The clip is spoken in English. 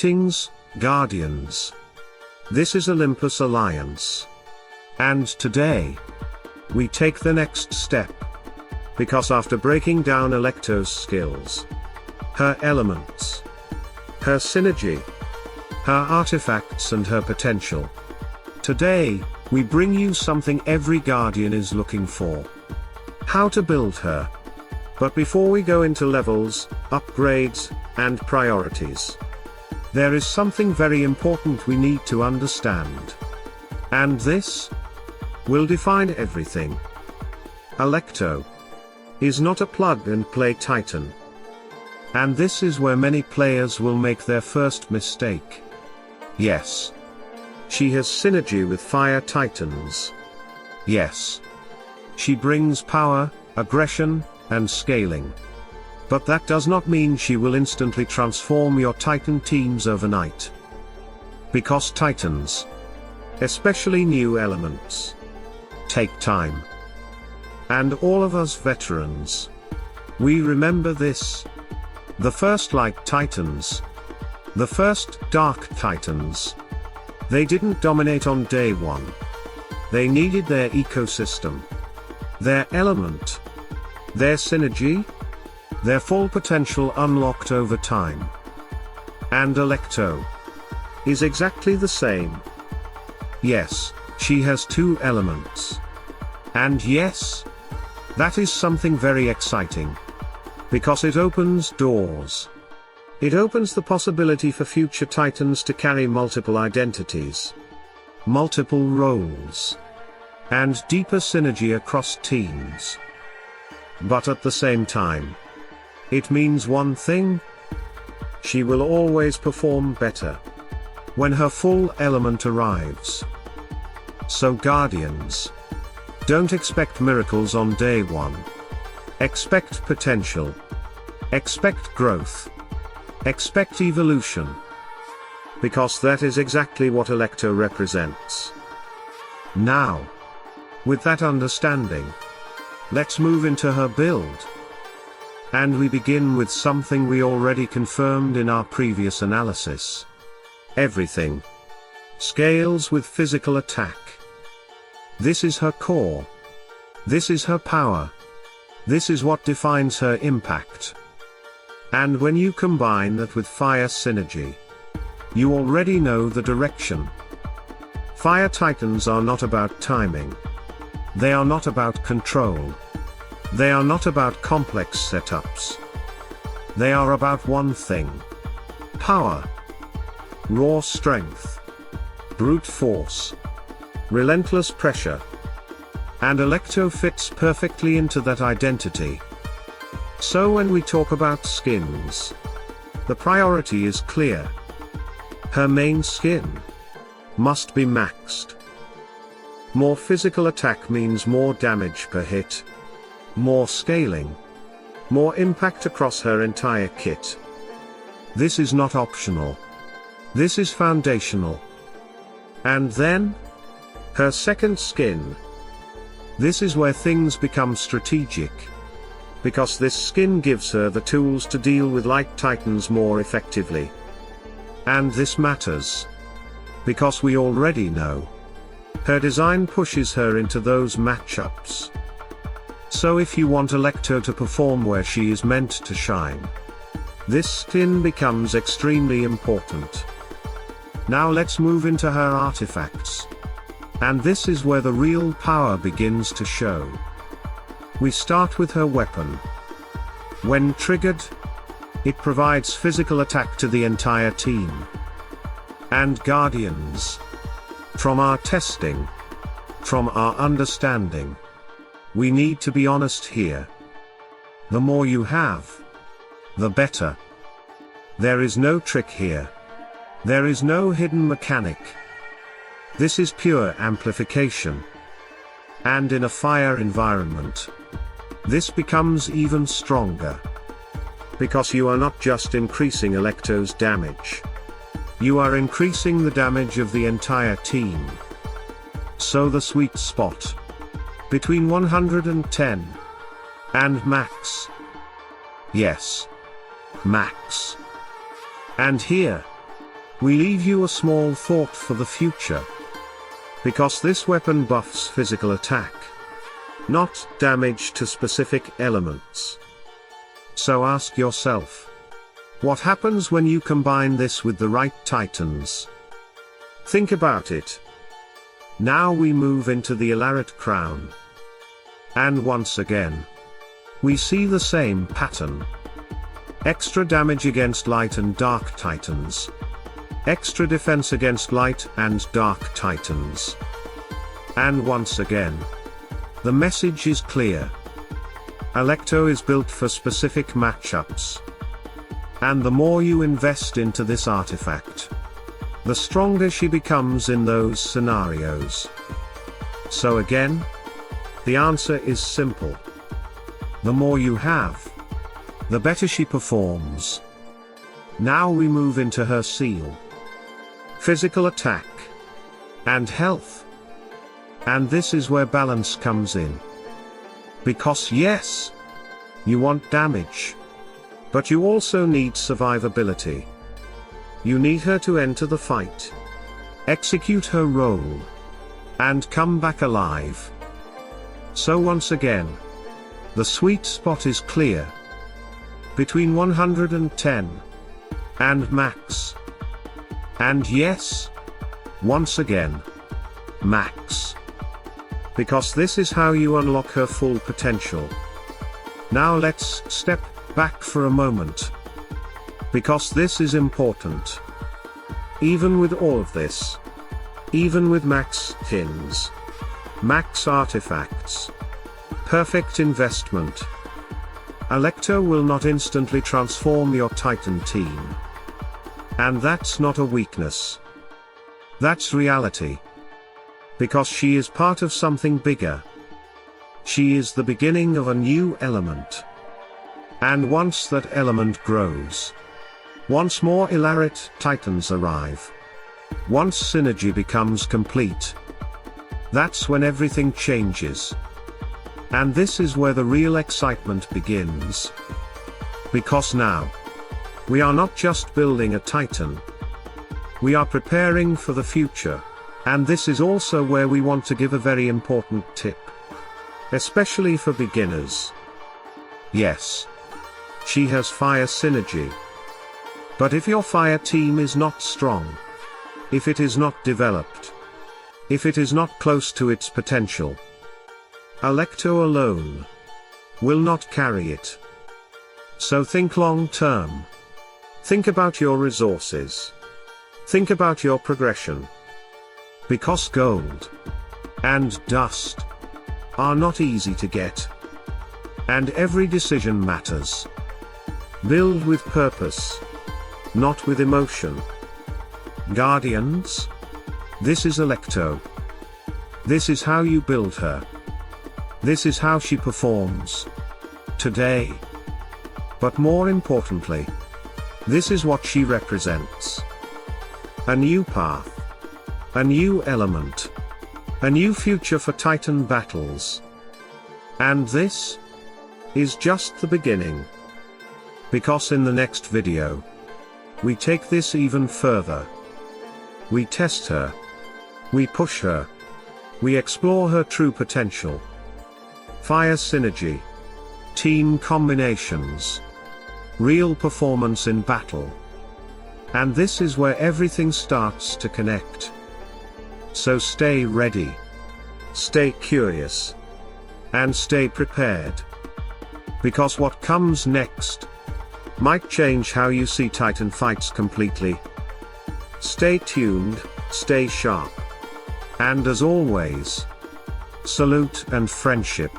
Greetings, Guardians. This is Olympus Alliance. And today, we take the next step. Because after breaking down Alecto's skills, her elements, her synergy, her artifacts and her potential, today, we bring you something every Guardian is looking for. How to build her. But before we go into levels, upgrades, and priorities, there is something very important we need to understand. And this will define everything. Alecto is not a plug-and-play titan. And this is where many players will make their first mistake. Yes, she has synergy with fire titans. Yes, she brings power, aggression, and scaling. But that does not mean she will instantly transform your titan teams overnight. Because titans, especially new elements, take time. And all of us veterans, we remember this. The first light titans, the first dark titans, they didn't dominate on day one. They needed their ecosystem, their element, their synergy, their full potential unlocked over time. And Alecto is exactly the same. Yes, she has two elements. And yes, that is something very exciting. Because it opens doors. It opens the possibility for future titans to carry multiple identities, multiple roles, and deeper synergy across teams. But at the same time, it means one thing: she will always perform better when her full element arrives. So Guardians, don't expect miracles on day one. Expect potential. Expect growth. Expect evolution. Because that is exactly what Alecto represents. Now, with that understanding, let's move into her build. And we begin with something we already confirmed in our previous analysis. Everything scales with physical attack. This is her core. This is her power. This is what defines her impact. And when you combine that with fire synergy, you already know the direction. Fire titans are not about timing. They are not about control. They are not about complex setups. They are about one thing: power, raw strength, brute force, relentless pressure. And Alecto fits perfectly into that identity. So when we talk about skins, the priority is clear. Her main skin must be maxed. More physical attack means more damage per hit, more scaling, more impact across her entire kit. This is not optional. This is foundational. And then, her second skin. This is where things become strategic. Because this skin gives her the tools to deal with light titans more effectively. And this matters. Because we already know. Her design pushes her into those matchups. So if you want Alecto to perform where she is meant to shine, this skin becomes extremely important. Now let's move into her artifacts. And this is where the real power begins to show. We start with her weapon. When triggered, it provides physical attack to the entire team. And Guardians, from our testing, from our understanding, we need to be honest here. The more you have, the better. There is no trick here. There is no hidden mechanic. This is pure amplification. And in a fire environment, this becomes even stronger. Because you are not just increasing Alecto's damage. You are increasing the damage of the entire team. So the sweet spot between 110 and max. Yes, max. And here, we leave you a small thought for the future. Because this weapon buffs physical attack, not damage to specific elements. So ask yourself, what happens when you combine this with the right titans? Think about it. Now we move into the Elarite crown. And once again, we see the same pattern. Extra damage against light and dark titans. Extra defense against light and dark titans. And once again, the message is clear. Alecto is built for specific matchups. And the more you invest into this artifact, the stronger she becomes in those scenarios. So again, the answer is simple. The more you have, the better she performs. Now we move into her seal. Physical attack. And health. And this is where balance comes in. Because yes, you want damage. But you also need survivability. You need her to enter the fight, execute her role, and come back alive. So once again, the sweet spot is clear. Between 110 and max. And yes, once again, max. Because this is how you unlock her full potential. Now let's step back for a moment. Because this is important. Even with all of this, even with max tins, max artifacts, perfect investment, Alecto will not instantly transform your Titan team. And that's not a weakness. That's reality. Because she is part of something bigger. She is the beginning of a new element. And once that element grows, once more Elarite Titans arrive, once synergy becomes complete, that's when everything changes. And this is where the real excitement begins. Because now, we are not just building a Titan. We are preparing for the future. And this is also where we want to give a very important tip. Especially for beginners. Yes. She has fire synergy. But if your fire team is not strong, if it is not developed, if it is not close to its potential, Alecto alone will not carry it. So think long term. Think about your resources. Think about your progression. Because gold and dust are not easy to get. And every decision matters. Build with purpose, not with emotion. Guardians, this is Alecto. This is how you build her. This is how she performs today. But more importantly, this is what she represents. A new path. A new element. A new future for Titan battles. And this is just the beginning. Because in the next video, we take this even further. We test her. We push her. We explore her true potential. Fire synergy. Team combinations. Real performance in battle. And this is where everything starts to connect. So stay ready. Stay curious. And stay prepared. Because what comes next might change how you see Titan fights completely. Stay tuned, stay sharp. And as always, salute and friendship.